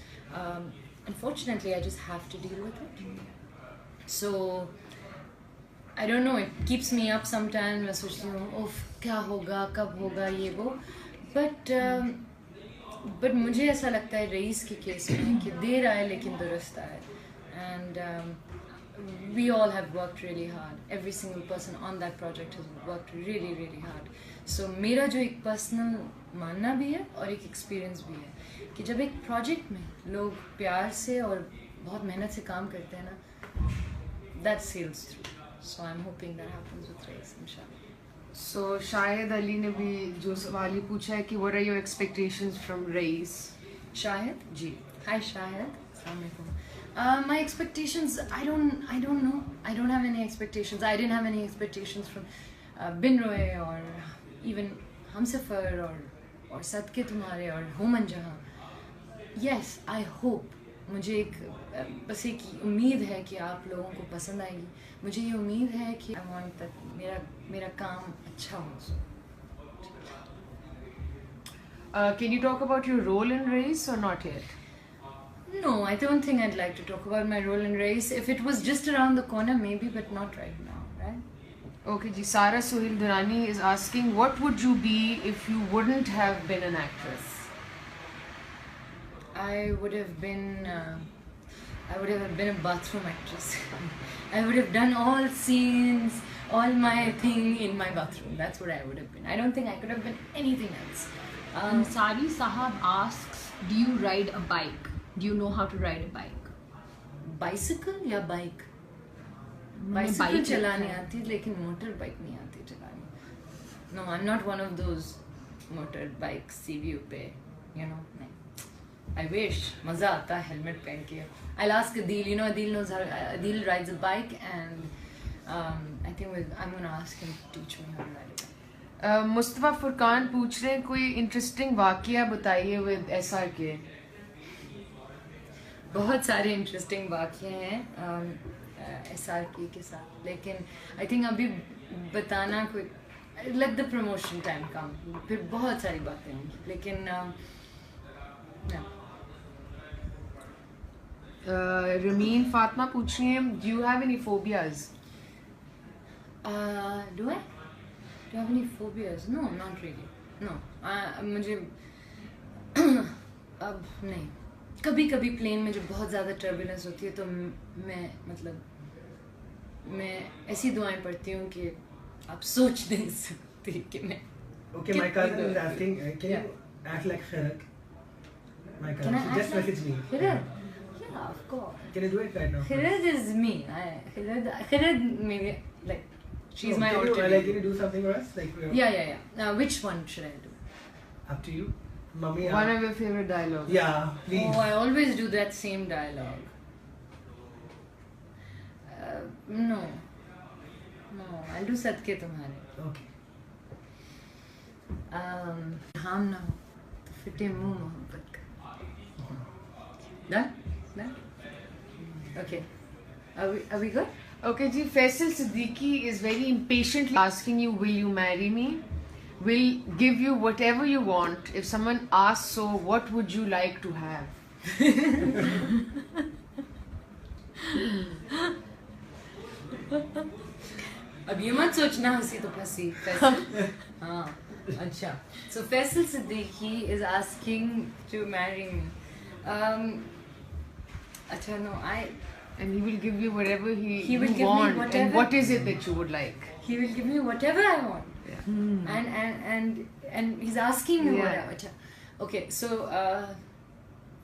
Unfortunately, I just have to deal with it. So I don't know, it keeps me up sometimes. मैं सोचती हूँ उफ क्या होगा, कब होगा, ये वो, but मुझे ऐसा लगता है रईस के केस में कि देर आए लेकिन दुरुस्त आए, and we all have worked really hard. Every single person on that project has worked really hard. So मेरा जो एक पर्सनल मानना भी है और एक एक्सपीरियंस भी है कि जब एक प्रोजेक्ट में लोग प्यार से और बहुत मेहनत से काम करते हैं ना, that sails through. So I'm hoping that happens with Race, inshallah. So Shahid Ali ने भी जो सवाल ही पूछा है कि what are your expectations from Race? Shahid? Ji. Hi Shahid. Assalamu alaikum. My expectations, I don't know. I don't have any expectations. I didn't have any expectations from Bin Roy or even Humsafar or Sadke Tumhare or Homan Jahan. Yes, I hope. मुझे एक बस एक उम्मीद है कि आप लोगों को पसंद आएगी। मुझे ये उम्मीद है कि I want that मेरा काम अच्छा हो। Can you talk about your role in Race or not yet? No, I don't think I'd like to talk about my role in Race. If it was just around the corner, maybe, but not right now, right? Okay, ji. Sara Sohil Durrani is asking, what would you be if you wouldn't have been an actress? I would have been a bathroom actress. I would have done all scenes, all my thing in my bathroom. That's what I would have been. I don't think I could have been anything else. Sari Sahab asks, do you ride a bike? Do you know how to ride a bike? Bicycle या bike? मैंने Bicycle bike चलाने लिखा है। आती लेकिन motor bike नहीं आती चलाने। No, I'm not one of those motor bike CVU पे, you know. नहीं. I wish. मजा आता है helmet पहन के. I'll ask Adil. You know, Adil knows how. Adil rides a bike, and I think I'm gonna ask him to teach me how to ride a bike. Mustafa Furqan पूछ रहे हैं कोई इंटरेस्टिंग वाकया बताइए with SRK. बहुत सारे इंटरेस्टिंग वाक़े हैं SRK के साथ, लेकिन आई थिंक अभी बताना कोई let the promotion time come, फिर बहुत सारी बातें होंगी, लेकिन रमीन फातिमा पूछ रही हैं do you have any phobias? do I have any phobias? No, not really. No, मुझे अब नहीं. कभी कभी प्लेन में जब बहुत ज़्यादा टर्बुलेंस होती है तो मैं ऐसी दुआएं पढ़ती हूँ कि आप सोच नहीं सकते कि मैं. Okay, my cousin is asking, can you act like Khirak? My Can cousin, I she act just like messaged me. Khirad? Yeah, of course. Can you do it right now? Khirad is me. Khirad maybe like she's Oh, my can you, alter like, ego. can you do something for us? Like, Yeah. Which one should I do? Up to you. Mummy, One of your favorite dialogues. yeah, please. Oh, I always do that same dialogue. No, I'll do Sadke Tumhare. Okay. हम ना हो तो फिटे मुंह मोहब्बत का. Done? Okay. Are we good? Okay, ji, Faisal Siddiqui is very impatiently asking you, will you marry me? Will give you whatever you want. If someone asks so, what would you like to have? अब ये मत सोचना हंसी तो फंसी. फैसल. हाँ, अच्छा. So Faisal Siddiqui is asking to marry me. अच्छा, no, And he will give you whatever He will you give me want. And whatever- what is it that you would like? he will give me whatever I want. And he's asking me Yeah. whatever. अच्छा. Okay, so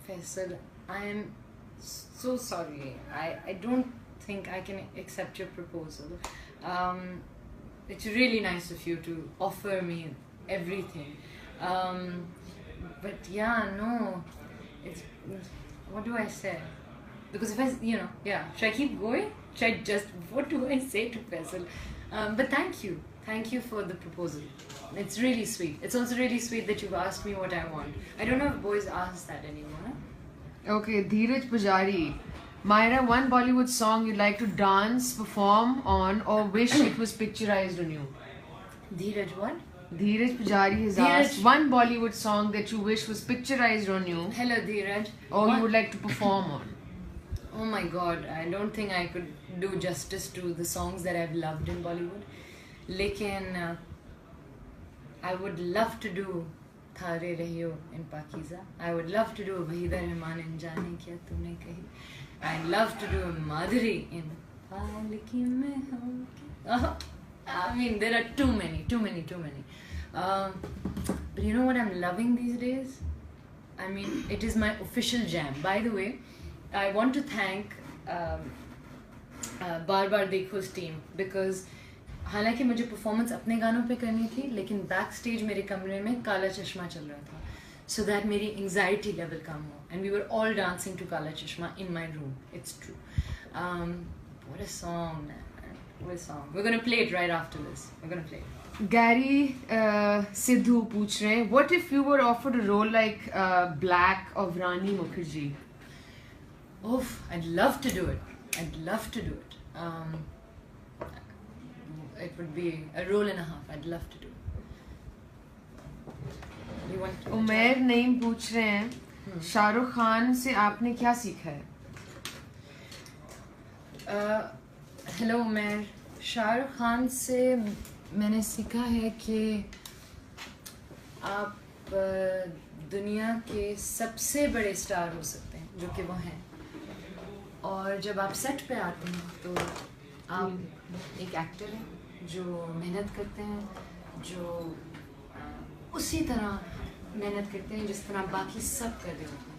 Faisal, I am so sorry. I don't think I can accept your proposal. It's really nice of you to offer me everything. But yeah, no. It's, what do I say? Because if I, should I keep going? Should I just, what do I say to Faisal? But thank you. Thank you for the proposal. It's really sweet. It's also really sweet that you've asked me what I want. I don't know if boys ask that anymore. Okay, Dheeraj Pujari. Myra, one Bollywood song you'd like to dance, perform on, or wish it was picturized on you? Dheeraj, what? Dheeraj Pujari has Dheeraj. asked one Bollywood song that you wish was picturized on you, Hello, Dheeraj. or What? you would like to perform on. Oh my god, I don't think I could do justice to the songs that I've loved in Bollywood. Lekin, I would love to do Thare Rahiyo in Pakiza. I would love to do Wahida Rahman in Jaane Kya Tumne Kahi. I'd love to do Madhuri in Palki Mein Hum Kya. I mean, there are too many. But you know what I'm loving these days? I mean, it is my official jam. By the way, I want to thank bar bar देखो's team because हालांकि मुझे performance अपने गानों पे करनी थी लेकिन back stage मेरे कमरे में काला चश्मा चल रहा था so that मेरी एंजाइटी लेवल कम हो and we were all dancing to काला चश्मा in my room. It's true. What a song, man. What a song. We're gonna play it right after this. We're gonna play it. Gary Sidhu पूछ रहे हैं, what if you were offered a role like Black of Rani Mukherjee? Oh, I'd love to do it. I'd love to do it. It would be a role and a half. I'd love to do it. You want to उमेर नईम पूछ रहे हैं, शाहरुख खान से आपने क्या सीखा है? Hello उमेर. शाहरुख खान से मैंने सीखा है कि आप दुनिया के सबसे बड़े स्टार हो सकते हैं जो कि वो हैं और जब आप सेट पे आते हैं तो आप एक एक्टर हैं जो मेहनत करते हैं जो उसी तरह मेहनत करते हैं जिस तरह बाकी सब कर रहे होते हैं.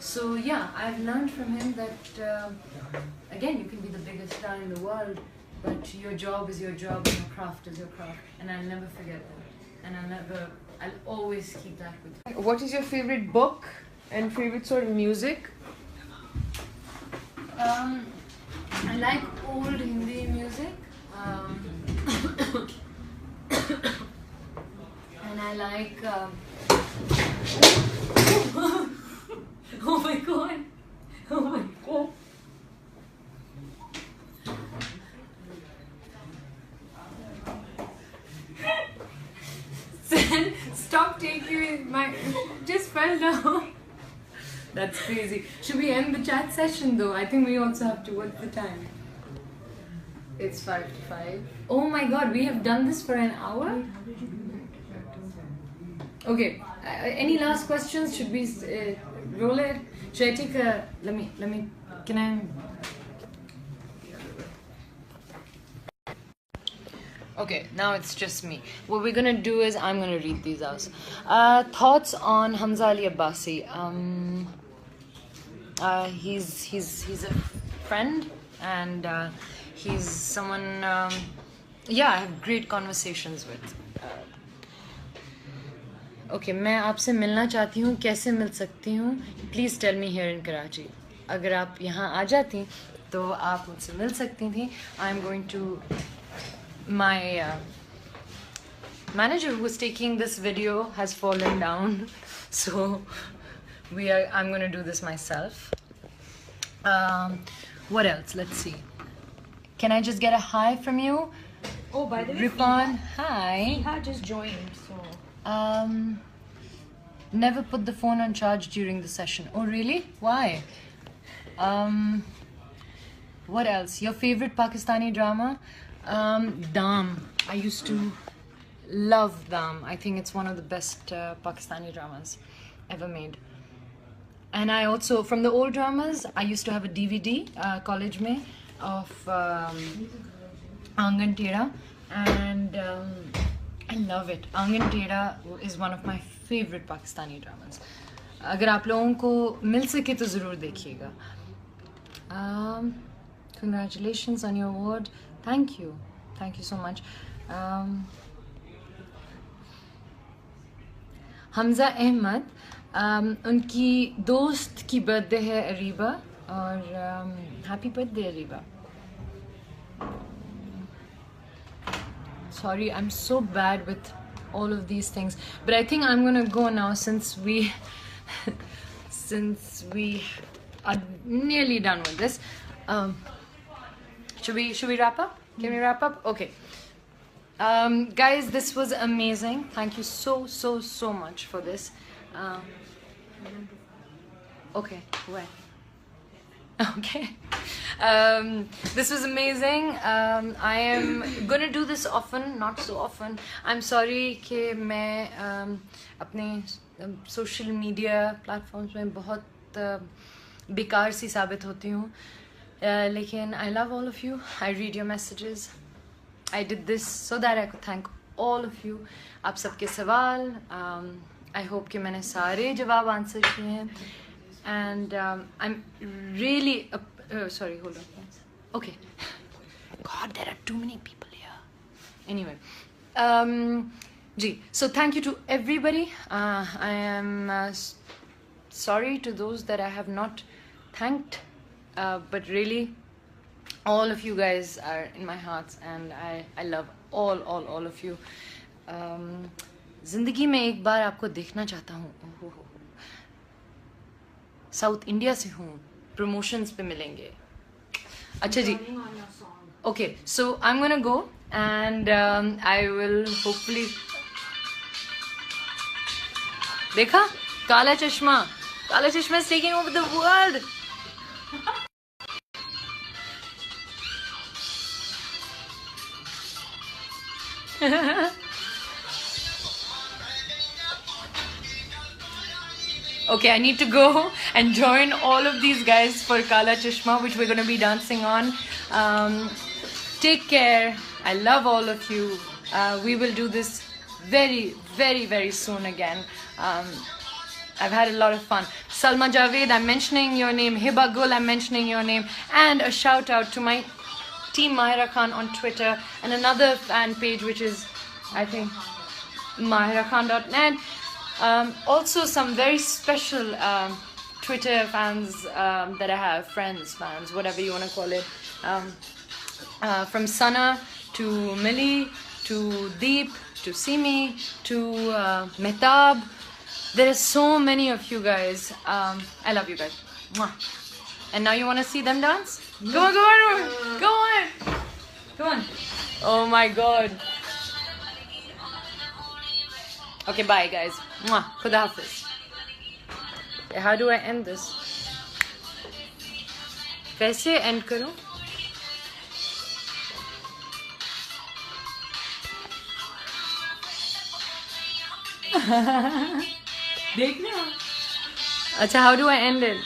So yeah, I've learned from him that again you can be the biggest star in the world, but your job is your job and your craft is your craft, and I'll never forget that, and I'll always keep that with me. What is your favorite book And favorite sort of music? I like old Hindi music. And I like. Oh my god! Oh my god! Stop taking my. Just fell down. That's crazy. Should we end the chat session though? I think we also have to. What's the time? It's 5 to 5. Oh my god, we have done this for an hour? Okay, any last questions? Should we roll it? Should I take a. Let me. Can I. Okay, now it's just me. What we're gonna do is I'm gonna read these out. Thoughts on Hamza Ali Abbasi. He's a friend and he's someone. Yeah, I have great conversations with. Okay, मैं आपसे मिलना चाहती हूँ. कैसे मिल सकती हूँ? Please tell me here in Karachi. अगर आप यहाँ आ जाती तो आप मुझसे मिल सकती थी. I'm going to. My manager who was taking this video has fallen down, so I'm going to do this myself. What else? Let's see. Can I just get a hi from you? Oh, by the way, Rifan, hi. Fiha just joined, so. Never put the phone on charge during the session. Oh, really? Why? What else? Your favorite Pakistani drama? Daam. I used to love Daam. I think it's one of the best Pakistani dramas ever made. And I also, from the old dramas, I used to have a DVD, college mein, of Angan Tera. And I love it. Angan Tera is one of my favorite Pakistani dramas. अगर आप लोगों को मिल सके तो ज़रूर देखिएगा. Congratulations on your award. Thank you so much. Hamza Ahmed, उनकी दोस्त की बर्थडे है अरीबा और happy birthday Areeba. Sorry, I'm so bad with all of these things, but I think I'm gonna go now since we are nearly done with this. Should we wrap up? Can we wrap up? Okay. Guys, this was amazing. Thank you so much for this. Okay, where? Okay. This was amazing. I am gonna do this often, not so often. I'm sorry कि मैं अपने social media platforms में बहुत बेकार सी साबित होती हूँ. Lekin, I love all of you. I read your messages. I did this so that I could thank all of you. आप सबके सवाल. I hope कि मैंने सारे जवाब answer किए हैं. And I'm really sorry, hold on. Okay. God, there are too many people here. Anyway, so thank you to everybody. I am sorry to those that I have not thanked. But really, all of you guys are in my heart, and I love all of you. जिंदगी में एक बार आपको देखना चाहता हूँ. South India से हूँ. Promotions पे मिलेंगे. अच्छा जी. Okay, so I'm gonna go, and I will hopefully. देखा? काला चश्मा is taking over the world. Okay, I need to go and join all of these guys for Kala Chashma, which we're going to be dancing on. Take care. I love all of you. We will do this very soon again. I've had a lot of fun. Salma Javed, I'm mentioning your name. Hiba Gul, I'm mentioning your name. And a shout out to my team Mahira Khan on Twitter, and another fan page which is, I think, mahirakhan.net. Also, some very special Twitter fans that I have, friends, fans, whatever you want to call it. From Sana to Millie to Deep to Simi to Mehtab. There are so many of you guys. I love you guys. Mwah. And now you want to see them dance? Go on, go on, go on. Go on. Oh my God. Okay, bye guys. Mwah. Khuda Hafiz. Okay, how do I end this? कैसे end करूं? देखना. अच्छा, how do I end it?